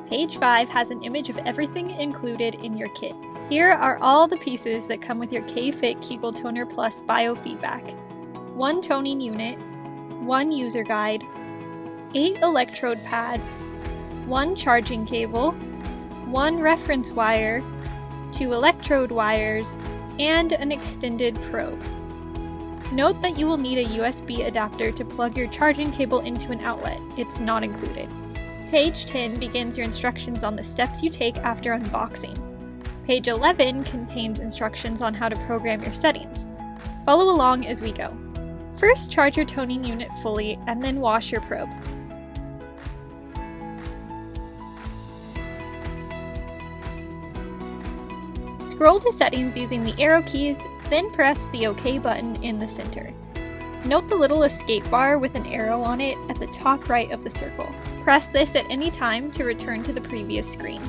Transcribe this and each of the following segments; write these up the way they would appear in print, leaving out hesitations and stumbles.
Page 5 has an image of everything included in your kit. Here are all the pieces that come with your K-Fit Kegel Toner Plus Biofeedback. 1 toning unit, 1 user guide, 8 electrode pads, 1 charging cable, 1 reference wire, 2 electrode wires, and an extended probe. Note that you will need a USB adapter to plug your charging cable into an outlet. It's not included. Page 10 begins your instructions on the steps you take after unboxing. Page 11 contains instructions on how to program your settings. Follow along as we go. First, charge your toning unit fully and then wash your probe. Scroll to settings using the arrow keys, then press the OK button in the center. Note the little escape bar with an arrow on it at the top right of the circle. Press this at any time to return to the previous screen.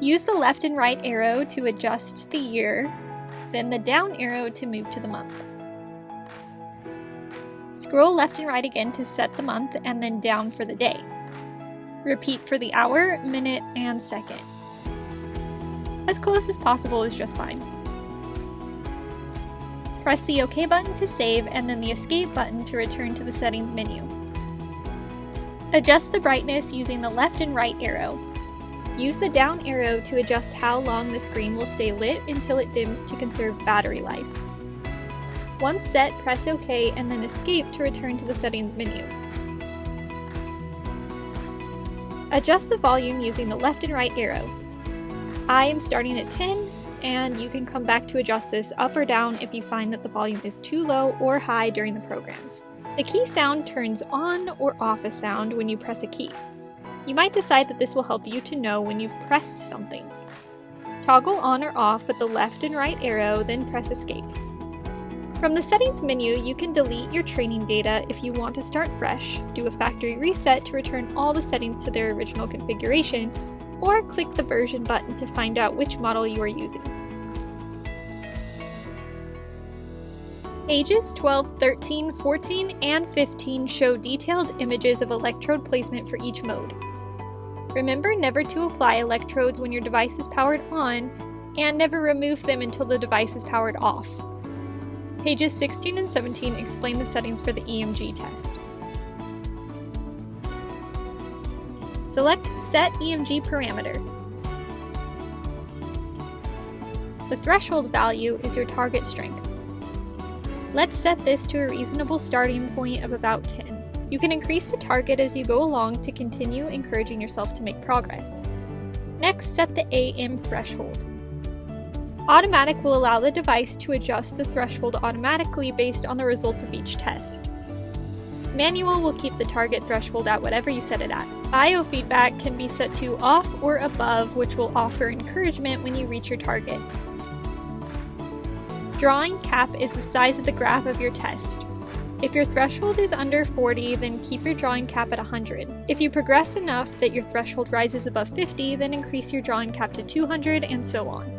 Use the left and right arrow to adjust the year, then the down arrow to move to the month. Scroll left and right again to set the month and then down for the day. Repeat for the hour, minute, and second. As close as possible is just fine. Press the OK button to save and then the Escape button to return to the settings menu. Adjust the brightness using the left and right arrow. Use the down arrow to adjust how long the screen will stay lit until it dims to conserve battery life. Once set, press OK and then Escape to return to the settings menu. Adjust the volume using the left and right arrow. I am starting at 10, and you can come back to adjust this up or down if you find that the volume is too low or high during the programs. The key sound turns on or off a sound when you press a key. You might decide that this will help you to know when you've pressed something. Toggle on or off with the left and right arrow, then press Escape. From the settings menu, you can delete your training data if you want to start fresh, do a factory reset to return all the settings to their original configuration, or click the version button to find out which model you are using. Pages 12, 13, 14, and 15 show detailed images of electrode placement for each mode. Remember never to apply electrodes when your device is powered on, and never remove them until the device is powered off. Pages 16 and 17 explain the settings for the EMG test. Select Set EMG Parameter. The threshold value is your target strength. Let's set this to a reasonable starting point of about 10. You can increase the target as you go along to continue encouraging yourself to make progress. Next, set the AM threshold. Automatic will allow the device to adjust the threshold automatically based on the results of each test. Manual will keep the target threshold at whatever you set it at. Biofeedback can be set to off or above, which will offer encouragement when you reach your target. Drawing cap is the size of the graph of your test. If your threshold is under 40, then keep your drawing cap at 100. If you progress enough that your threshold rises above 50, then increase your drawing cap to 200, and so on.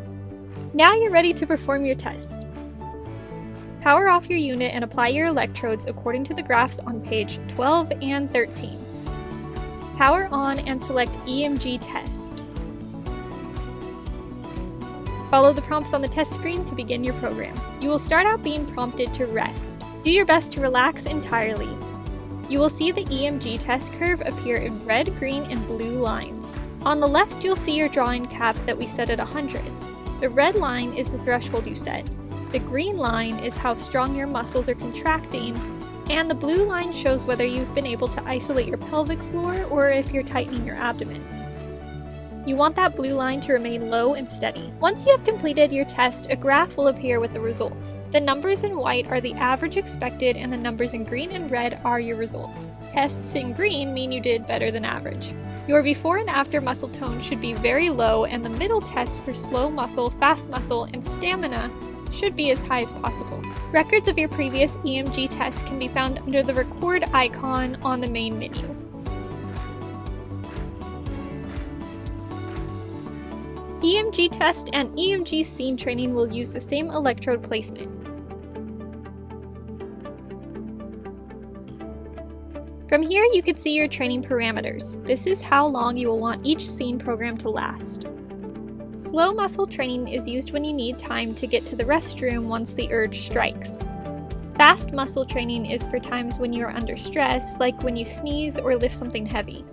Now you're ready to perform your test. Power off your unit and apply your electrodes according to the graphs on page 12 and 13. Power on and select EMG test. Follow the prompts on the test screen to begin your program. You will start out being prompted to rest. Do your best to relax entirely. You will see the EMG test curve appear in red, green, and blue lines. On the left, you'll see your drawing cap that we set at 100. The red line is the threshold you set. The green line is how strong your muscles are contracting, and the blue line shows whether you've been able to isolate your pelvic floor or if you're tightening your abdomen. You want that blue line to remain low and steady. Once you have completed your test, a graph will appear with the results. The numbers in white are the average expected, and the numbers in green and red are your results. Tests in green mean you did better than average. Your before and after muscle tone should be very low, and the middle test for slow muscle, fast muscle, and stamina should be as high as possible. Records of your previous EMG tests can be found under the record icon on the main menu. EMG test and EMG scene training will use the same electrode placement. From here, you can see your training parameters. This is how long you will want each scene program to last. Slow muscle training is used when you need time to get to the restroom once the urge strikes. Fast muscle training is for times when you are under stress, like when you sneeze or lift something heavy.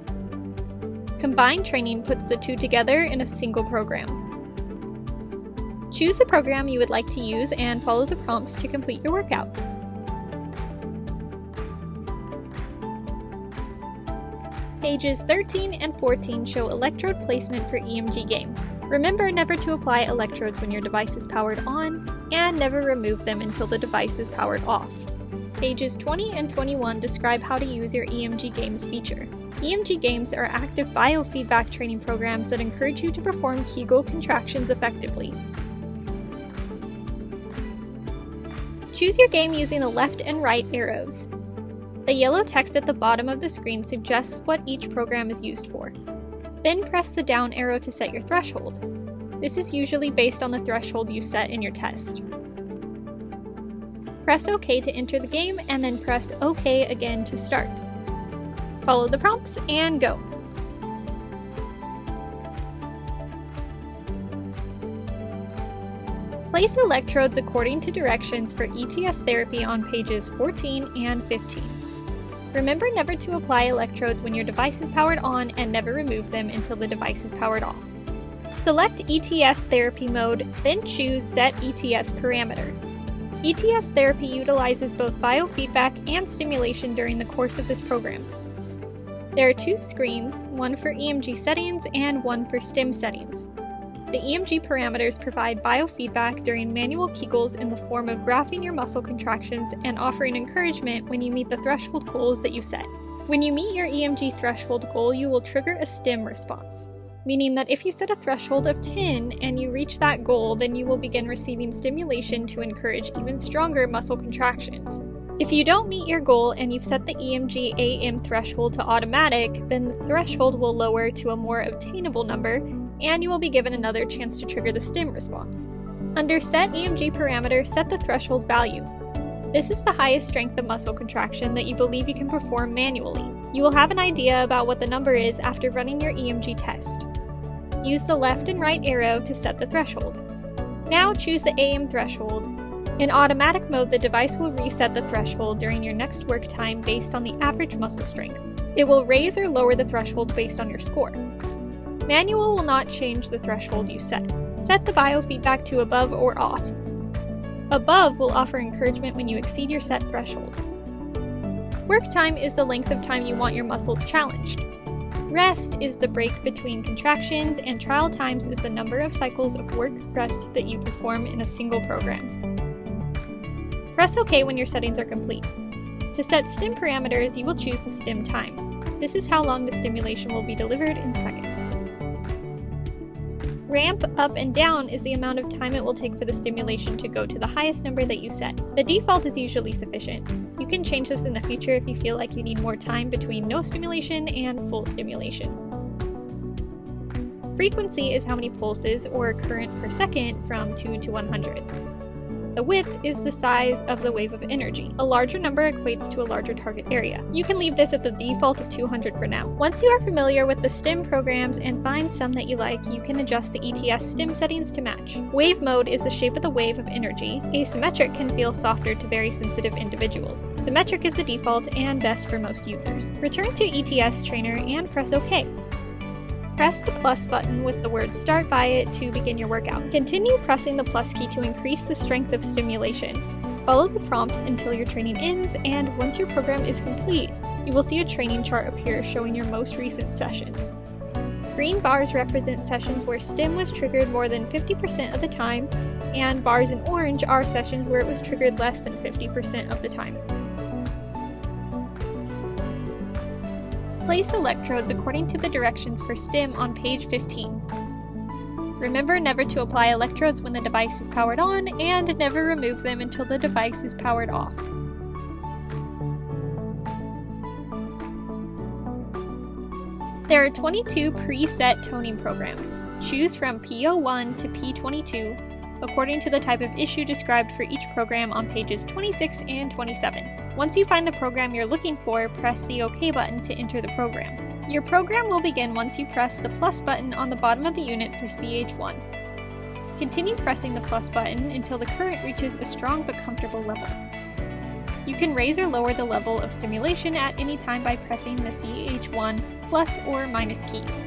Combined training puts the two together in a single program. Choose the program you would like to use and follow the prompts to complete your workout. Pages 13 and 14 show electrode placement for EMG game. Remember never to apply electrodes when your device is powered on, and never remove them until the device is powered off. Pages 20 and 21 describe how to use your EMG Games feature. EMG Games are active biofeedback training programs that encourage you to perform Kegel contractions effectively. Choose your game using the left and right arrows. The yellow text at the bottom of the screen suggests what each program is used for. Then press the down arrow to set your threshold. This is usually based on the threshold you set in your test. Press OK to enter the game, and then press OK again to start. Follow the prompts and go! Place electrodes according to directions for ETS therapy on pages 14 and 15. Remember never to apply electrodes when your device is powered on, and never remove them until the device is powered off. Select ETS therapy mode, then choose Set ETS Parameter. ETS therapy utilizes both biofeedback and stimulation during the course of this program. There are two screens, one for EMG settings and one for STIM settings. The EMG parameters provide biofeedback during manual Kegels in the form of graphing your muscle contractions and offering encouragement when you meet the threshold goals that you set. When you meet your EMG threshold goal, you will trigger a STIM response, meaning that if you set a threshold of 10 and you reach that goal, then you will begin receiving stimulation to encourage even stronger muscle contractions. If you don't meet your goal and you've set the EMG AM threshold to automatic, then the threshold will lower to a more obtainable number, and you will be given another chance to trigger the STIM response. Under Set EMG Parameter, set the threshold value. This is the highest strength of muscle contraction that you believe you can perform manually. You will have an idea about what the number is after running your EMG test. Use the left and right arrow to set the threshold. Now choose the AM threshold. In automatic mode, the device will reset the threshold during your next work time based on the average muscle strength. It will raise or lower the threshold based on your score. Manual will not change the threshold you set. Set the biofeedback to above or off. Above will offer encouragement when you exceed your set threshold. Work time is the length of time you want your muscles challenged. Rest is the break between contractions, and trial times is the number of cycles of work-rest that you perform in a single program. Press OK when your settings are complete. To set STIM parameters, you will choose the STIM time. This is how long the stimulation will be delivered in seconds. Ramp up and down is the amount of time it will take for the stimulation to go to the highest number that you set. The default is usually sufficient. You can change this in the future if you feel like you need more time between no stimulation and full stimulation. Frequency is how many pulses or current per second from 2 to 100. The width is the size of the wave of energy. A larger number equates to a larger target area. You can leave this at the default of 200 for now. Once you are familiar with the STIM programs and find some that you like, you can adjust the ETS STIM settings to match. Wave mode is the shape of the wave of energy. Asymmetric can feel softer to very sensitive individuals. Symmetric is the default and best for most users. Return to ETS Trainer and press OK. Press the plus button with the word Start by it to begin your workout. Continue pressing the plus key to increase the strength of stimulation. Follow the prompts until your training ends, and once your program is complete, you will see a training chart appear showing your most recent sessions. Green bars represent sessions where STIM was triggered more than 50% of the time, and bars in orange are sessions where it was triggered less than 50% of the time. Place electrodes according to the directions for STIM on page 15. Remember never to apply electrodes when the device is powered on, and never remove them until the device is powered off. There are 22 preset toning programs. Choose from P01 to P22 according to the type of issue described for each program on pages 26 and 27. Once you find the program you're looking for, press the OK button to enter the program. Your program will begin once you press the plus button on the bottom of the unit for CH1. Continue pressing the plus button until the current reaches a strong but comfortable level. You can raise or lower the level of stimulation at any time by pressing the CH1 plus or minus keys.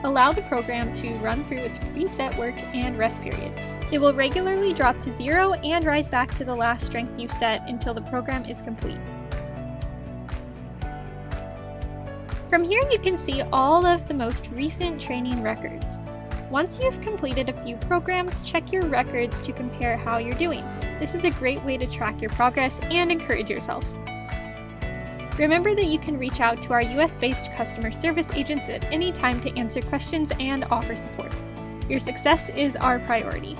Allow the program to run through its preset work and rest periods. It will regularly drop to 0 and rise back to the last strength you set until the program is complete. From here you can see all of the most recent training records. Once you've completed a few programs, check your records to compare how you're doing. This is a great way to track your progress and encourage yourself. Remember that you can reach out to our US-based customer service agents at any time to answer questions and offer support. Your success is our priority.